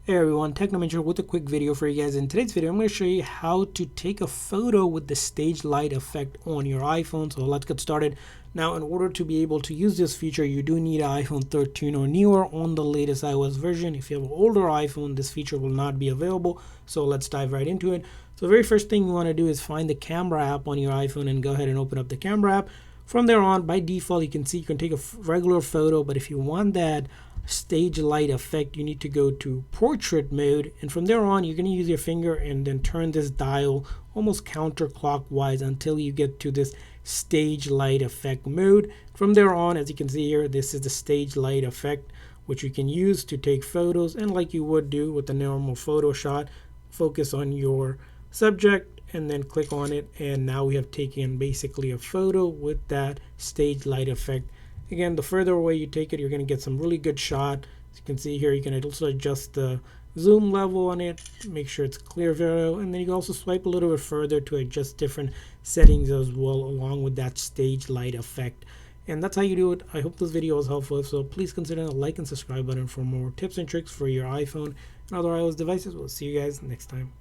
Hey everyone, Technomentary with a quick video for you guys. In today's video, I'm going to show you how to take a photo with the stage light effect on your iPhone. So let's get started. Now, in order to be able to use this feature, you do need an iPhone 13 or newer on the latest iOS version. If you have an older iPhone, this feature will not be available. So let's dive right into it. So the very first thing you want to do is find the camera app on your iPhone and go ahead and open up the camera app. From there on, by default, you can see you can take a regular photo, but if you want that stage light effect, you need to go to portrait mode, and from there on you're going to use your finger and then turn this dial almost counterclockwise until you get to this stage light effect mode. From there on, as you can see here, this is the stage light effect, which you can use to take photos, and like you would do with a normal photo shot, focus on your subject and then click on it, and now we have taken basically a photo with that stage light effect. Again, the further away you take it, you're going to get some really good shot. As you can see here, you can also adjust the zoom level on it, make sure it's clear video, and then you can also swipe a little bit further to adjust different settings as well, along with that stage light effect. And that's how you do it. I hope this video was helpful. If so, please consider the like and subscribe button for more tips and tricks for your iPhone and other iOS devices. We'll see you guys next time.